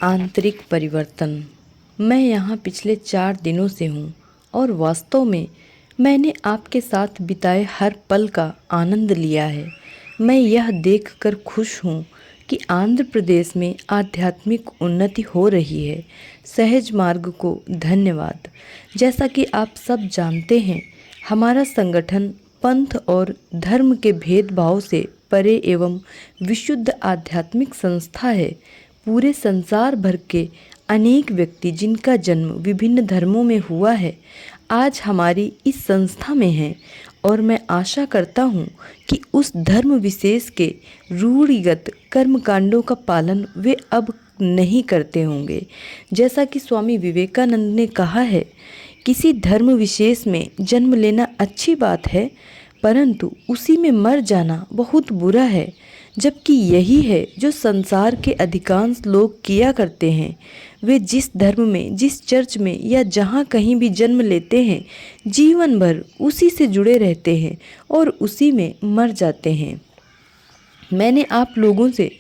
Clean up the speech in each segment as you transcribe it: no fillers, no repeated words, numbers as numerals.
आंतरिक परिवर्तन। मैं यहाँ पिछले 4 दिनों से हूँ और वास्तव में मैंने आपके साथ बिताए हर पल का आनंद लिया है। मैं यह देखकर खुश हूँ कि आंध्र प्रदेश में आध्यात्मिक उन्नति हो रही है। सहज मार्ग को धन्यवाद। जैसा कि आप सब जानते हैं, हमारा संगठन पंथ और धर्म के भेदभाव से परे एवं विशुद्ध आध्यात्मिक संस्था है। पूरे संसार भर के अनेक व्यक्ति जिनका जन्म विभिन्न धर्मों में हुआ है, आज हमारी इस संस्था में हैं और मैं आशा करता हूँ कि उस धर्म विशेष के रूढ़िगत कर्मकांडों का पालन वे अब नहीं करते होंगे। जैसा कि स्वामी विवेकानंद ने कहा है, किसी धर्म विशेष में जन्म लेना अच्छी बात है, परंतु उसी में मर जाना बहुत बुरा है। जबकि यही है जो संसार के अधिकांश लोग किया करते हैं। वे जिस धर्म में, जिस चर्च में या जहाँ कहीं भी जन्म लेते हैं, जीवन भर उसी से जुड़े रहते हैं और उसी में मर जाते हैं। मैंने आप लोगों से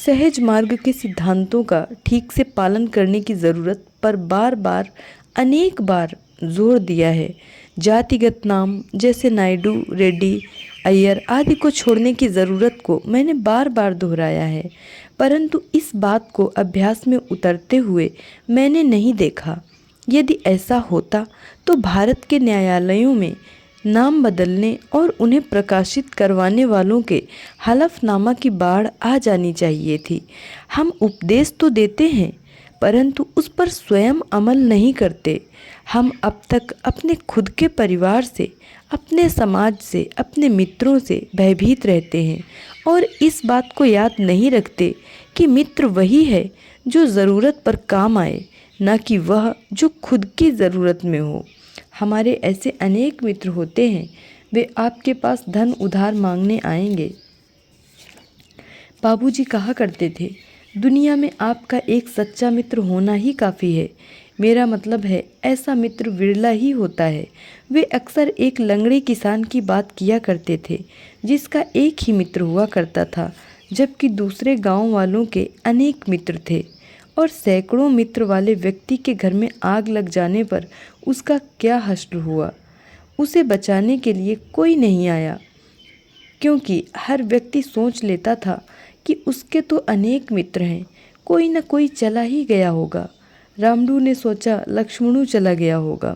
सहज मार्ग के सिद्धांतों का ठीक से पालन करने की ज़रूरत पर अनेक बार जोर दिया है। जातिगत नाम जैसे नायडू, रेड्डी, अय्यर आदि को छोड़ने की ज़रूरत को मैंने बार बार दोहराया है, परंतु इस बात को अभ्यास में उतरते हुए मैंने नहीं देखा। यदि ऐसा होता तो भारत के न्यायालयों में नाम बदलने और उन्हें प्रकाशित करवाने वालों के हलफनामा की बाढ़ आ जानी चाहिए थी। हम उपदेश तो देते हैं, परंतु उस पर स्वयं अमल नहीं करते। हम अब तक अपने खुद के परिवार से, अपने समाज से, अपने मित्रों से भयभीत रहते हैं और इस बात को याद नहीं रखते कि मित्र वही है जो ज़रूरत पर काम आए, न कि वह जो खुद की ज़रूरत में हो। हमारे ऐसे अनेक मित्र होते हैं, वे आपके पास धन उधार मांगने आएंगे। बाबूजी कहा करते थे, दुनिया में आपका एक सच्चा मित्र होना ही काफ़ी है। मेरा मतलब है, ऐसा मित्र विरला ही होता है। वे अक्सर एक लंगड़े किसान की बात किया करते थे जिसका एक ही मित्र हुआ करता था, जबकि दूसरे गांव वालों के अनेक मित्र थे और सैकड़ों मित्र वाले व्यक्ति के घर में आग लग जाने पर उसका क्या हश्र हुआ। उसे बचाने के लिए कोई नहीं आया, क्योंकि हर व्यक्ति सोच लेता था कि उसके तो अनेक मित्र हैं, कोई न कोई चला ही गया होगा। रामडू ने सोचा लक्ष्मणु चला गया होगा।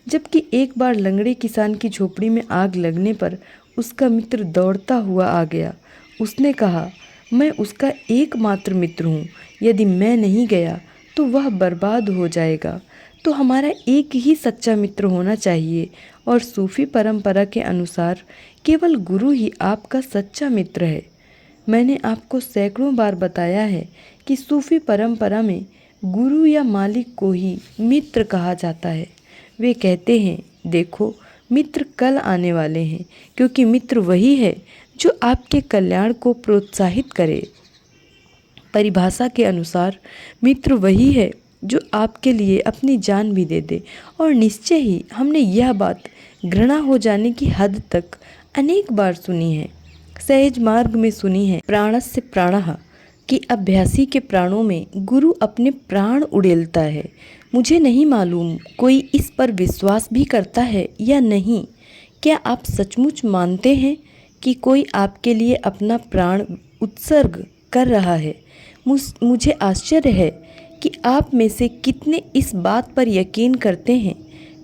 जबकि एक बार लंगड़े किसान की झोपड़ी में आग लगने पर उसका मित्र दौड़ता हुआ आ गया। उसने कहा, मैं उसका एकमात्र मित्र हूँ, यदि मैं नहीं गया तो वह बर्बाद हो जाएगा। तो हमारा एक ही सच्चा मित्र होना चाहिए और सूफी परंपरा के अनुसार केवल गुरु ही आपका सच्चा मित्र है। मैंने आपको सैकड़ों बार बताया है कि सूफी परंपरा में गुरु या मालिक को ही मित्र कहा जाता है। वे कहते हैं, देखो मित्र कल आने वाले हैं, क्योंकि मित्र वही है जो आपके कल्याण को प्रोत्साहित करे। परिभाषा के अनुसार मित्र वही है जो आपके लिए अपनी जान भी दे दे। और निश्चय ही हमने यह बात घृणा हो जाने की हद तक अनेक बार सुनी है। सहज मार्ग में सुनी है, प्राणस्य प्राणः, कि अभ्यासी के प्राणों में गुरु अपने प्राण उड़ेलता है। मुझे नहीं मालूम कोई इस पर विश्वास भी करता है या नहीं। क्या आप सचमुच मानते हैं कि कोई आपके लिए अपना प्राण उत्सर्ग कर रहा है? मुझे आश्चर्य है कि आप में से कितने इस बात पर यकीन करते हैं।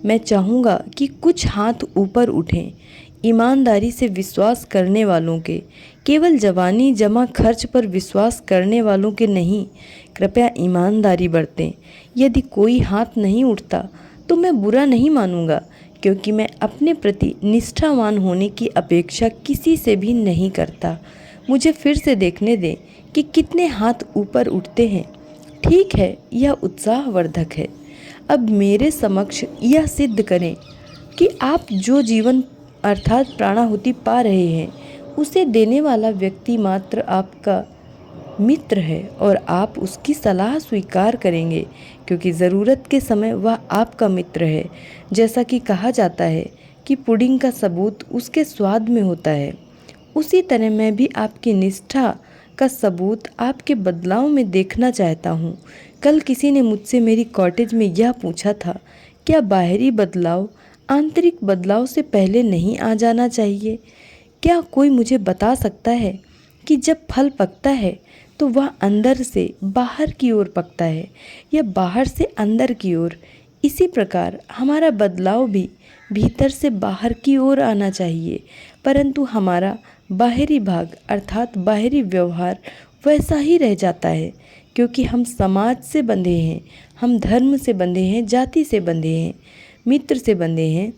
मैं चाहूँगा कि कुछ हाथ ऊपर उठें। ईमानदारी से विश्वास करने वालों के, केवल जवानी जमा खर्च पर विश्वास करने वालों के नहीं। कृपया ईमानदारी बरतें। यदि कोई हाथ नहीं उठता तो मैं बुरा नहीं मानूंगा, क्योंकि मैं अपने प्रति निष्ठावान होने की अपेक्षा किसी से भी नहीं करता। मुझे फिर से देखने दें कि कितने हाथ ऊपर उठते हैं। ठीक है, यह उत्साहवर्धक है। अब मेरे समक्ष यह सिद्ध करें कि आप जो जीवन अर्थात प्राणाहुति पा रहे हैं, उसे देने वाला व्यक्ति मात्र आपका मित्र है और आप उसकी सलाह स्वीकार करेंगे, क्योंकि ज़रूरत के समय वह आपका मित्र है। जैसा कि कहा जाता है कि पुडिंग का सबूत उसके स्वाद में होता है, उसी तरह मैं भी आपकी निष्ठा का सबूत आपके बदलाव में देखना चाहता हूँ। कल किसी ने मुझसे मेरी कॉटेज में यह पूछा था, क्या बाहरी बदलाव आंतरिक बदलाव से पहले नहीं आ जाना चाहिए? क्या कोई मुझे बता सकता है कि जब फल पकता है तो वह अंदर से बाहर की ओर पकता है या बाहर से अंदर की ओर? इसी प्रकार हमारा बदलाव भी भीतर से बाहर की ओर आना चाहिए, परंतु हमारा बाहरी भाग अर्थात बाहरी व्यवहार वैसा ही रह जाता है, क्योंकि हम समाज से बंधे हैं, हम धर्म से बंधे हैं, जाति से बंधे हैं, मित्र से बंधे हैं।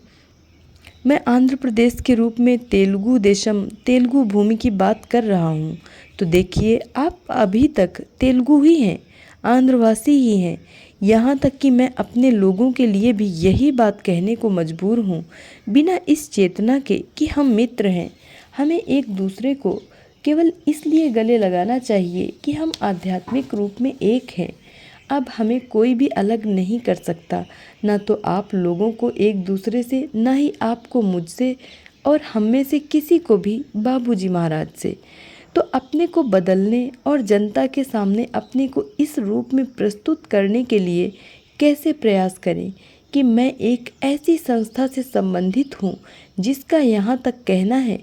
मैं आंध्र प्रदेश के रूप में तेलुगु देशम तेलुगु भूमि की बात कर रहा हूँ, तो देखिए आप अभी तक तेलुगु ही हैं, आंध्रवासी ही हैं। यहाँ तक कि मैं अपने लोगों के लिए भी यही बात कहने को मजबूर हूँ, बिना इस चेतना के कि हम मित्र हैं। हमें एक दूसरे को केवल इसलिए गले लगाना चाहिए कि हम आध्यात्मिक रूप में एक हैं। अब हमें कोई भी अलग नहीं कर सकता, ना तो आप लोगों को एक दूसरे से, ना ही आपको मुझसे, और हम में से किसी को भी बाबूजी महाराज से। तो अपने को बदलने और जनता के सामने अपने को इस रूप में प्रस्तुत करने के लिए कैसे प्रयास करें कि मैं एक ऐसी संस्था से संबंधित हूँ जिसका यहाँ तक कहना है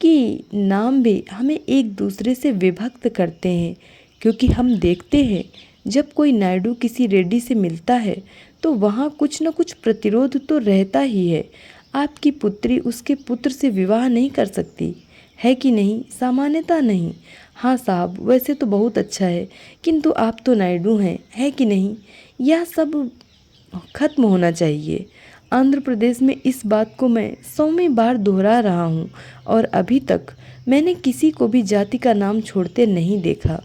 कि नाम भी हमें एक दूसरे से विभक्त करते हैं। क्योंकि हम देखते हैं जब कोई नायडू किसी रेड्डी से मिलता है तो वहाँ कुछ न कुछ प्रतिरोध तो रहता ही है। आपकी पुत्री उसके पुत्र से विवाह नहीं कर सकती है कि नहीं? सामान्यता नहीं। हाँ साहब, वैसे तो बहुत अच्छा है, किंतु आप तो नायडू हैं, है कि नहीं? यह सब खत्म होना चाहिए। आंध्र प्रदेश में इस बात को मैं 100वीं बार दोहरा रहा हूँ और अभी तक मैंने किसी को भी जाति का नाम छोड़ते नहीं देखा।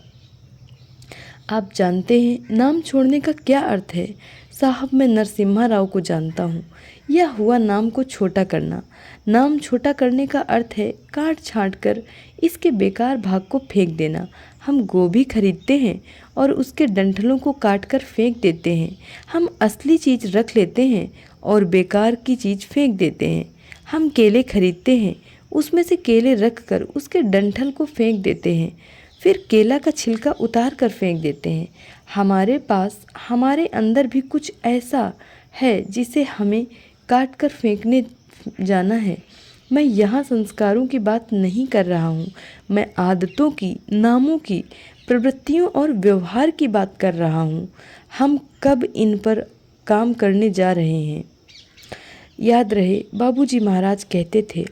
आप जानते हैं नाम छोड़ने का क्या अर्थ है? साहब, मैं नरसिम्हा राव को जानता हूँ। यह हुआ नाम को छोटा करना। नाम छोटा करने का अर्थ है काट छाँट कर इसके बेकार भाग को फेंक देना। हम गोभी खरीदते हैं और उसके डंठलों को काट कर फेंक देते हैं। हम असली चीज़ रख लेते हैं और बेकार की चीज़ फेंक देते हैं। हम केले खरीदते हैं, उसमें से केले रख कर उसके डंठल को फेंक देते हैं, फिर केला का छिलका उतार कर फेंक देते हैं। हमारे पास हमारे अंदर भी कुछ ऐसा है जिसे हमें काट कर फेंकने जाना है। मैं यहाँ संस्कारों की बात नहीं कर रहा हूँ, मैं आदतों की, नामों की, प्रवृत्तियों और व्यवहार की बात कर रहा हूँ। हम कब इन पर काम करने जा रहे हैं? याद रहे बाबूजी महाराज कहते थे,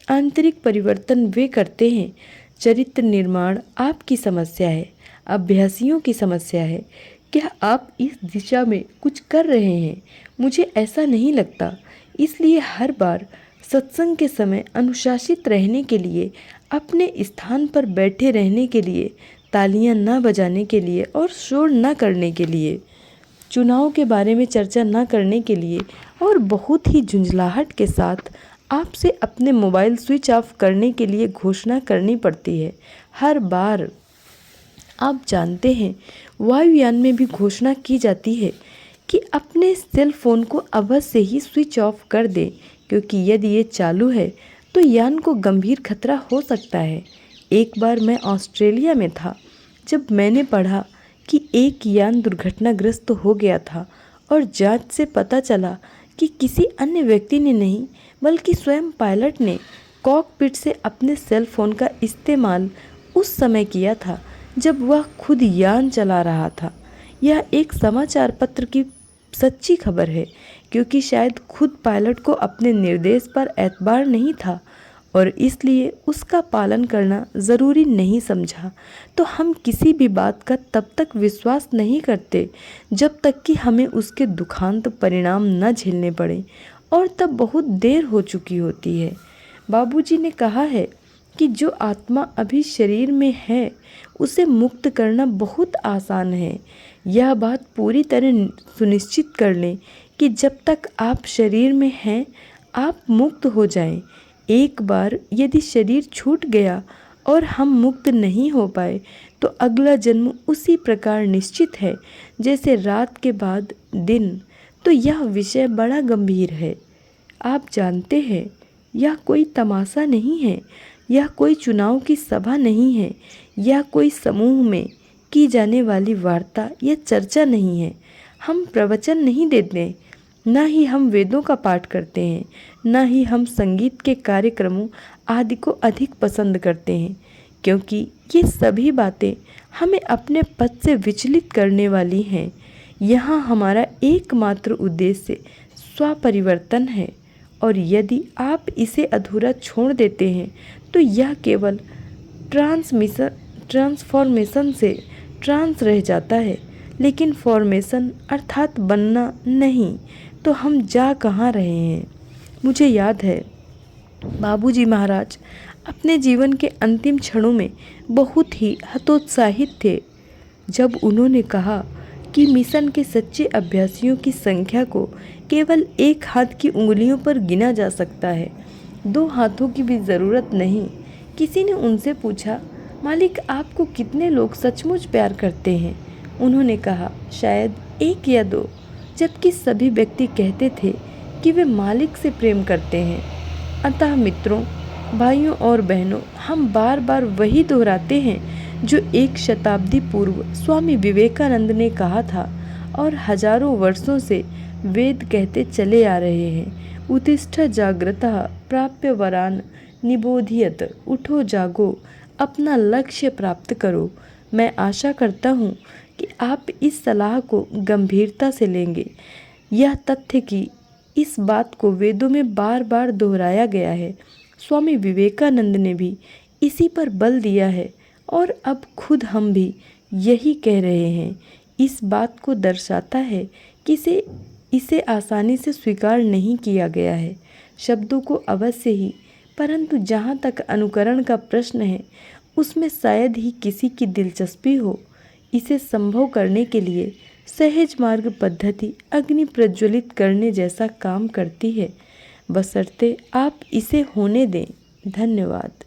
आंतरिक परिवर्तन वे करते हैं, चरित्र निर्माण आपकी समस्या है, अभ्यासियों की समस्या है। क्या आप इस दिशा में कुछ कर रहे हैं? मुझे ऐसा नहीं लगता। इसलिए हर बार सत्संग के समय अनुशासित रहने के लिए, अपने स्थान पर बैठे रहने के लिए, तालियां न बजाने के लिए और शोर न करने के लिए, चुनाव के बारे में चर्चा न करने के लिए और बहुत ही झुंझलाहट के साथ आपसे अपने मोबाइल स्विच ऑफ करने के लिए घोषणा करनी पड़ती है हर बार। आप जानते हैं वायुयान में भी घोषणा की जाती है कि अपने सेल फोन को अवश्य ही स्विच ऑफ कर दें, क्योंकि यदि ये चालू है तो यान को गंभीर खतरा हो सकता है। एक बार मैं ऑस्ट्रेलिया में था जब मैंने पढ़ा कि एक यान दुर्घटनाग्रस्त हो गया था और जांच से पता चला कि किसी अन्य व्यक्ति ने नहीं बल्कि स्वयं पायलट ने कॉकपिट से अपने सेल फोन का इस्तेमाल उस समय किया था जब वह खुद यान चला रहा था। यह एक समाचार पत्र की सच्ची खबर है, क्योंकि शायद खुद पायलट को अपने निर्देश पर एतबार नहीं था और इसलिए उसका पालन करना ज़रूरी नहीं समझा। तो हम किसी भी बात का तब तक विश्वास नहीं करते जब तक कि हमें उसके दुखांत परिणाम न झेलने पड़े, और तब बहुत देर हो चुकी होती है। बाबूजी ने कहा है कि जो आत्मा अभी शरीर में है उसे मुक्त करना बहुत आसान है। यह बात पूरी तरह सुनिश्चित कर लें कि जब तक आप शरीर में हैं आप मुक्त हो जाएं। एक बार यदि शरीर छूट गया और हम मुक्त नहीं हो पाए तो अगला जन्म उसी प्रकार निश्चित है जैसे रात के बाद दिन। तो यह विषय बड़ा गंभीर है। आप जानते हैं यह कोई तमाशा नहीं है, यह कोई चुनाव की सभा नहीं है, या कोई समूह में की जाने वाली वार्ता या चर्चा नहीं है। हम प्रवचन नहीं देते, ना ही हम वेदों का पाठ करते हैं, ना ही हम संगीत के कार्यक्रमों आदि को अधिक पसंद करते हैं, क्योंकि ये सभी बातें हमें अपने पद से विचलित करने वाली हैं। यहाँ हमारा एकमात्र उद्देश्य स्वपरिवर्तन है, और यदि आप इसे अधूरा छोड़ देते हैं तो यह केवल ट्रांसफॉर्मेशन से ट्रांस रह जाता है, लेकिन फॉर्मेशन अर्थात बनना नहीं। तो हम जा कहाँ रहे हैं? मुझे याद है बाबूजी महाराज अपने जीवन के अंतिम क्षणों में बहुत ही हतोत्साहित थे जब उन्होंने कहा कि मिशन के सच्चे अभ्यासियों की संख्या को केवल एक हाथ की उंगलियों पर गिना जा सकता है, 2 हाथों की भी ज़रूरत नहीं। किसी ने उनसे पूछा, मालिक आपको कितने लोग सचमुच प्यार करते हैं? उन्होंने कहा, शायद 1 या 2, जबकि सभी व्यक्ति कहते थे कि वे मालिक से प्रेम करते हैं। अतः मित्रों, भाइयों और बहनों, हम बार बार वही दोहराते हैं जो 1 शताब्दी पूर्व स्वामी विवेकानंद ने कहा था और हजारों वर्षों से वेद कहते चले आ रहे हैं। उत्तिष्ठ जाग्रतः प्राप्य वरान निबोधियत। उठो जागो, अपना लक्ष्य प्राप्त करो। मैं आशा करता हूँ कि आप इस सलाह को गंभीरता से लेंगे। यह तथ्य कि इस बात को वेदों में बार बार दोहराया गया है, स्वामी विवेकानंद ने भी इसी पर बल दिया है और अब खुद हम भी यही कह रहे हैं, इस बात को दर्शाता है कि इसे आसानी से स्वीकार नहीं किया गया है। शब्दों को अवश्य ही, परंतु जहाँ तक अनुकरण का प्रश्न है उसमें शायद ही किसी की दिलचस्पी हो। इसे संभव करने के लिए सहज मार्ग पद्धति अग्नि प्रज्वलित करने जैसा काम करती है, बशर्ते आप इसे होने दें। धन्यवाद।